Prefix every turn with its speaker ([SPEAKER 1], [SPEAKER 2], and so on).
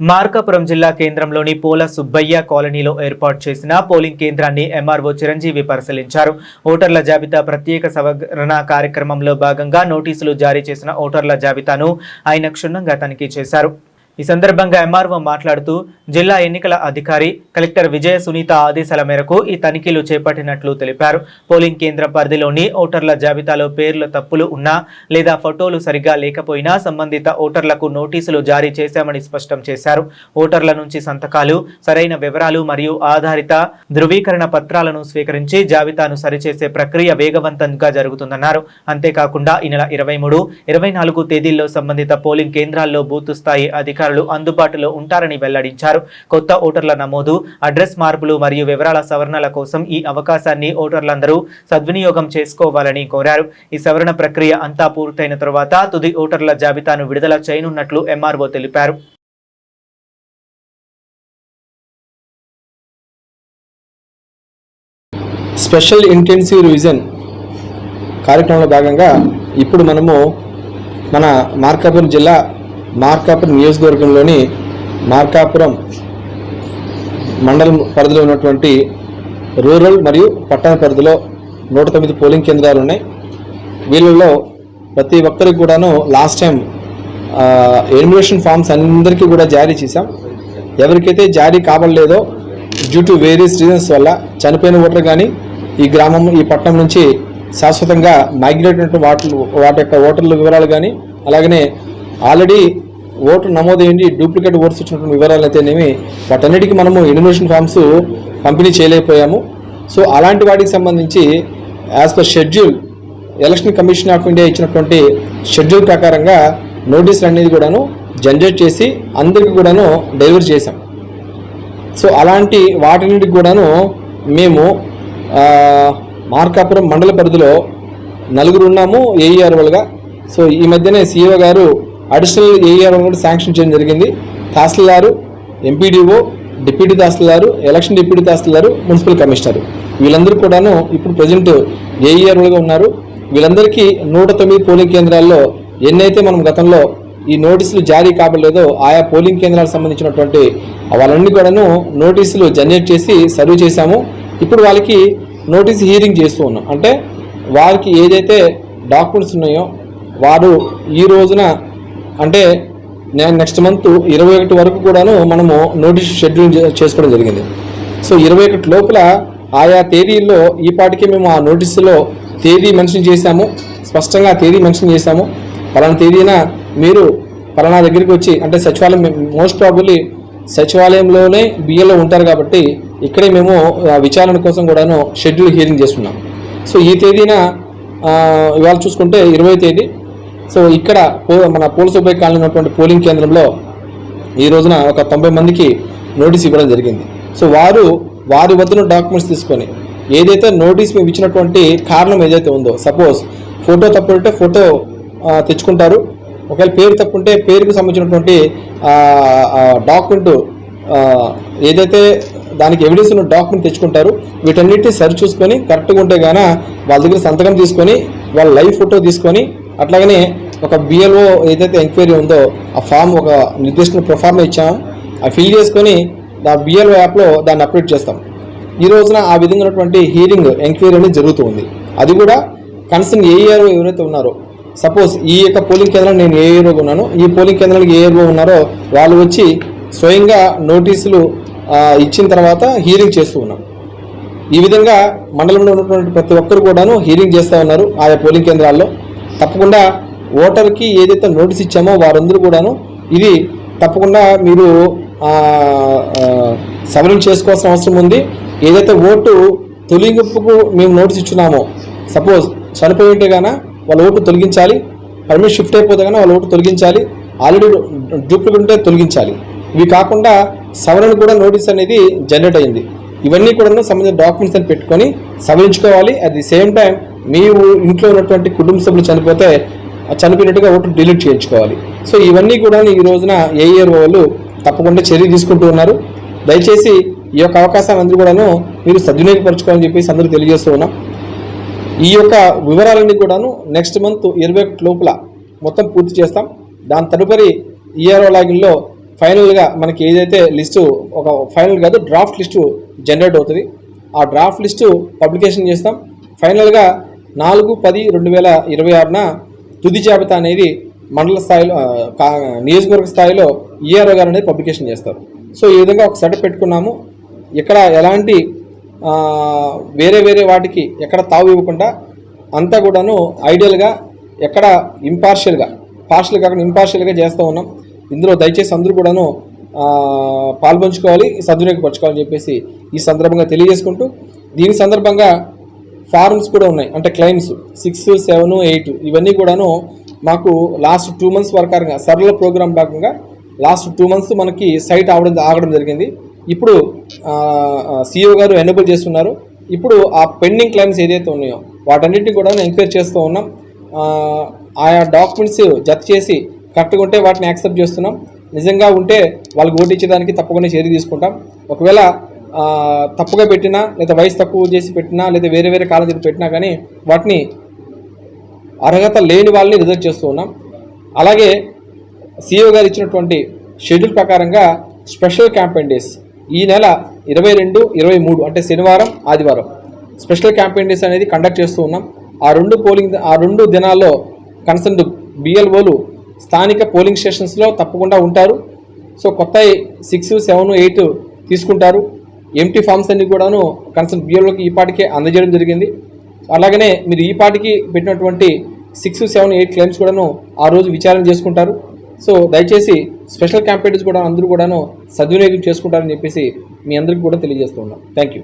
[SPEAKER 1] మార్కాపురం జిల్లా కేంద్రంలోని పోల సుబ్బయ్య కాలనీలో ఏర్పాటు చేసిన పోలింగ్ కేంద్రాన్ని ఎంఆర్ఓ చిరంజీవి పరిశీలించారు. ఓటర్ల జాబితా ప్రత్యేక సవరణ కార్యక్రమంలో భాగంగా నోటీసులు జారీ చేసిన ఓటర్ల జాబితాను ఆయన క్షుణ్ణంగా తనిఖీ చేశారు. ఈ సందర్భంగా ఎంఆర్ఓ మాట్లాడుతూ జిల్లా ఎన్నికల అధికారి కలెక్టర్ విజయ సునీత ఆదేశాల మేరకు ఈ తనిఖీలు చేపట్టినట్లు తెలిపారు. పోలింగ్ కేంద్రం పరిధిలోని ఓటర్ల జాబితాలో పేర్ల తప్పులు ఉన్నా లేదా ఫోటోలు సరిగా లేకపోయినా సంబంధిత ఓటర్లకు నోటీసులు జారీ చేశామని స్పష్టం చేశారు. ఓటర్ల నుంచి సంతకాలు, సరైన వివరాలు మరియు ఆధారిత ధృవీకరణ పత్రాలను స్వీకరించి జాబితాను సరిచేసే ప్రక్రియ వేగవంతంగా జరుగుతుందన్నారు. అంతేకాకుండా ఈ నెల 23, 24 తేదీల్లో సంబంధిత పోలింగ్ కేంద్రాల్లో బూత్ స్థాయి అధికారులు అందుబాటులో ఉంటారని వెల్లడించారు. కొత్త ఓటర్ల నమోదు, అడ్రస్ మార్పులు మరియు వివరాల సవరణల కోసం ఈ అవకాశాన్ని ఓటర్లందరూ సద్వినియోగం చేసుకోవాలని కోరారు. ఈ సవరణ ప్రక్రియ అంతా పూర్తయిన తర్వాత తుది ఓటర్ల జాబితాను విడుదల చేయనున్నట్లు ఎంఆర్ఓ తెలిపారు.
[SPEAKER 2] స్పెషల్ ఇంటెన్సివ్ రివిజన్ కార్యక్రమంలో భాగంగా ఇప్పుడు మనము మన మార్కాపురం జిల్లా మార్కాపురం నియోజకవర్గంలోని మార్కాపురం మండలం పరిధిలో ఉన్నటువంటి రూరల్ మరియు పట్టణ పరిధిలో 109 పోలింగ్ కేంద్రాలు ఉన్నాయి. వీళ్ళలో ప్రతి ఒక్కరికి కూడాను లాస్ట్ టైం ఎన్యుమరేషన్ ఫామ్స్ అందరికీ కూడా జారీ చేశాం. ఎవరికైతే జారీ కావలేదో డ్యూ టు వేరియస్ రీజన్స్ వల్ల చనిపోయిన ఓటర్ కానీ ఈ గ్రామం ఈ పట్టణం నుంచి శాశ్వతంగా మైగ్రేట్ అయినటువంటి వాటి యొక్క ఓటర్ల వివరాలు కానీ అలాగనే ఆల్రెడీ ఓటు నమోదయ్యింది డూప్లికేట్ ఓట్స్ వచ్చినటువంటి వివరాలు అయితేనేమి వాటన్నిటికీ మనము ఎన్యుమరేషన్ ఫామ్స్ పంపిణీ చేయలేకపోయాము. సో అలాంటి వాటికి సంబంధించి as per schedule election commission of India ఇచ్చినటువంటి షెడ్యూల్ ప్రకారంగా నోటీసులు అనేది కూడాను జనరేట్ చేసి అందరికీ కూడాను డెలివరీ చేశాం. సో అలాంటి వాటిని కూడాను మేము మార్కాపురం మండల పరిధిలో 4 ఉన్నాము ఏఈఆర్ఓలుగా. సో ఈ మధ్యనే సిఇఓ గారు అడిషనల్ ఏఈఆర్ఓ కూడా శాంక్షన్ చేయడం జరిగింది. Tahsildar, MPDO, deputy tahsildar, election deputy tahsildar, municipal commissioner వీళ్ళందరూ కూడాను ఇప్పుడు ప్రజెంట్ ఏఈఆర్ఓలుగా ఉన్నారు. వీళ్ళందరికీ 109 పోలింగ్ కేంద్రాల్లో ఎన్నైతే మనం గతంలో ఈ నోటీసులు జారీ కాబడలేదో ఆయా పోలింగ్ కేంద్రాలకు సంబంధించినటువంటి వాళ్ళన్నీ కూడాను నోటీసులు జనరేట్ చేసి సర్వ్ చేశాము. ఇప్పుడు వాళ్ళకి నోటీస్ హీరింగ్ చేస్తూ ఉన్నాం. అంటే వారికి ఏదైతే డాక్యుమెంట్స్ ఉన్నాయో వారు ఈ రోజున అంటే నెక్స్ట్ మంత్ 21 వరకు కూడాను మనము నోటీస్ షెడ్యూల్ చేసుకోవడం జరిగింది. సో 21 లోపల ఆయా తేదీల్లో ఈ పాటికి మేము ఆ నోటీసులో తేదీ మెన్షన్ చేశాము, స్పష్టంగా తేదీ మెన్షన్ చేశాము. పలానా తేదీన మీరు పలానా దగ్గరికి వచ్చి అంటే సచివాలయం మోస్ట్ ప్రాబబ్లీ సచివాలయంలోనే బిఏలో ఉంటారు కాబట్టి ఇక్కడే మేము విచారణ కోసం కూడాను షెడ్యూల్ హియరింగ్ చేస్తున్నాం. సో ఈ తేదీన ఇవాళ చూసుకుంటే 20వ తేదీ. సో ఇక్కడ మన పోల సుబ్బయ్య కాలనీ ఉన్నటువంటి పోలింగ్ కేంద్రంలో ఈ రోజున ఒక 90 మందికి నోటీస్ ఇవ్వడం జరిగింది. సో వారి వద్ద డాక్యుమెంట్స్ తీసుకొని ఏదైతే నోటీస్ మేము ఇచ్చినటువంటి కారణం ఏదైతే ఉందో సపోజ్ ఫోటో తప్పు ఉంటే ఫోటో తెచ్చుకుంటారు, ఒకవేళ పేరు తప్పుంటే పేరుకు సంబంధించినటువంటి డాక్యుమెంట్ ఏదైతే దానికి ఎవిడెన్స్ ఉన్న డాక్యుమెంట్ తెచ్చుకుంటారు. వీటన్నిటిని సరి చూసుకొని కరెక్ట్గా ఉంటే గాన వాళ్ళ దగ్గర సంతకం తీసుకొని వాళ్ళ లైవ్ ఫోటో తీసుకొని అట్లాగనే ఒక బిఎల్ఓ ఏదైతే ఎంక్వైరీ ఉందో ఆ ఫామ్ ఒక నిర్దిష్ట ప్రొఫార్మ్ ఇచ్చాము, ఆ ఫిల్ చేసుకొని ఆ బిఎల్ఓ యాప్లో దాన్ని అప్డేట్ చేస్తాం. ఈ రోజున ఆ విధంగా ఉన్నటువంటి హీరింగ్ ఎంక్వైరీ అనేది జరుగుతుంది. అది కూడా కన్సర్న్ ఏఈఆర్ఓ ఎవరైతే ఉన్నారో సపోజ్ ఈ యొక్క పోలింగ్ కేంద్రానికి నేను ఏఈఆర్ఓగా ఉన్నాను, ఈ పోలింగ్ కేంద్రానికి ఏఈఆర్ఓ ఉన్నారో వాళ్ళు వచ్చి స్వయంగా నోటీసులు ఇచ్చిన తర్వాత హీరింగ్ చేస్తూ ఉన్నాం. ఈ విధంగా మండలంలో ఉన్నటువంటి ప్రతి ఒక్కరు కూడాను హీరింగ్ చేస్తూ ఉన్నారు ఆయా పోలింగ్ కేంద్రాల్లో. తప్పకుండా ఓటర్కి ఏదైతే నోటీస్ ఇచ్చామో వారందరూ కూడాను ఇది తప్పకుండా మీరు సవరణ చేసుకోవాల్సిన అవసరం ఉంది. ఏదైతే ఓటు తొలగింపుకు మేము నోటీస్ ఇచ్చున్నామో సపోజ్ చనిపోయి ఉంటే గాన వాళ్ళ ఓటు తొలగించాలి, పర్మిట్ షిఫ్ట్ అయిపోతే కానీ వాళ్ళ ఓటు తొలగించాలి, ఆల్రెడీ డూప్లికేట్ ఉంటే తొలగించాలి. ఇవి కాకుండా సవరణ కూడా నోటీస్ అనేది జనరేట్ అయింది. ఇవన్నీ కూడా సంబంధించిన డాక్యుమెంట్స్ అని పెట్టుకొని సవరించుకోవాలి. అట్ ది సేమ్ టైం మీరు ఇంట్లో ఉన్నటువంటి కుటుంబ సభ్యులు చనిపోతే చనిపోయినట్టుగా ఓటు డిలీట్ చేయించుకోవాలి. సో ఇవన్నీ కూడా ఈ రోజున ఏఈఆర్ఓ వాళ్ళు తప్పకుండా చర్య తీసుకుంటూ ఉన్నారు. దయచేసి ఈ యొక్క అవకాశాన్ని అందరూ కూడాను మీరు సద్వినియోగపరచుకోవాలని చెప్పేసి అందరూ తెలియజేస్తూ ఉన్నాం. ఈ యొక్క వివరాలన్నీ కూడాను నెక్స్ట్ మంత్ 21 లోపల మొత్తం పూర్తి చేస్తాం. దాని తదుపరి ఈఆర్ఓ లాగిన్లో ఫైనల్గా మనకి ఏదైతే లిస్టు ఒక ఫైనల్ కాదు డ్రాఫ్ట్ లిస్టు జనరేట్ అవుతుంది. ఆ డ్రాఫ్ట్ లిస్టు పబ్లికేషన్ చేస్తాం. ఫైనల్గా 4/10/2026న తుది జాబితా అనేది మండల స్థాయిలో నియోజకవర్గ స్థాయిలో ఈఆర్ఓ గారు అనేది పబ్లికేషన్ చేస్తారు. సో ఈ విధంగా ఒక సెటప్ పెట్టుకున్నాము. ఇక్కడ ఎలాంటి వేరే వేరే వాటికి ఎక్కడ తావు ఇవ్వకుండా అంతా కూడాను ఐడియల్గా ఎక్కడ పార్షియల్ కాకుండా ఇంపార్షియల్గా చేస్తూ ఉన్నాం. ఇందులో దయచేసి అందరూ కూడాను పాల్పంచుకోవాలి, సద్వినియోగపరచుకోవాలని చెప్పేసి ఈ సందర్భంగా తెలియజేసుకుంటూ, దీని సందర్భంగా ఫార్మ్స్ కూడా ఉన్నాయి. అంటే క్లెయిమ్స్ 6, 7, 8 ఇవన్నీ కూడాను మాకు లాస్ట్ 2 months ప్రకారంగా సరళ ప్రోగ్రామ్ భాగంగా లాస్ట్ 2 months మనకి సైట్ ఆగడం జరిగింది. ఇప్పుడు సిఇఓ గారు ఎనేబుల్ చేస్తున్నారు. ఇప్పుడు ఆ పెండింగ్ క్లెయిమ్స్ ఏదైతే ఉన్నాయో వాటన్నిటిని కూడా ఎంక్వైరీ చేస్తూ ఉన్నాం. ఆయా డాక్యుమెంట్స్ జత చేసి కరెక్ట్గా ఉంటే వాటిని యాక్సెప్ట్ చేస్తున్నాం. నిజంగా ఉంటే వాళ్ళకి ఓటు ఇచ్చేదానికి తప్పకుండా చర్య తీసుకుంటాం. ఒకవేళ తప్పుగా పెట్టినా లేదా వయసు తక్కువ చేసి పెట్టినా లేదా వేరే వేరే కాలేజీలు పెట్టినా కానీ వాటిని అర్హత లేని వాళ్ళని రిజెక్ట్ చేస్తూ ఉన్నాం. అలాగే సిఇఓ గారు ఇచ్చినటువంటి షెడ్యూల్ ప్రకారంగా స్పెషల్ క్యాంపెయిన్ డేస్ ఈ నెల 22, 23 అంటే శనివారం, ఆదివారం స్పెషల్ క్యాంపెయిన్ డేస్ అనేది కండక్ట్ చేస్తూ ఉన్నాం. ఆ రెండు దినాల్లో కన్సర్న్ బిఎల్ఓలు స్థానిక పోలింగ్ స్టేషన్స్లో తప్పకుండా ఉంటారు. సో కొత్త 6, 7, 8 తీసుకుంటారు. ఎంటీ ఫామ్స్ అన్ని కూడాను కన్సర్న్ బిఎల్ఓకి ఈ పాటికే అందజేయడం జరిగింది. అలాగనే మీరు ఈ పాటికి పెట్టినటువంటి 6, 7, 8 క్లెయిమ్స్ కూడాను ఆ రోజు విచారణ చేసుకుంటారు. సో దయచేసి స్పెషల్ క్యాంపెయిన్స్ కూడా అందరూ కూడాను సద్వినియోగం చేసుకుంటారని చెప్పేసి మీ అందరికీ కూడా తెలియజేస్తూ ఉన్నాం. Thank you.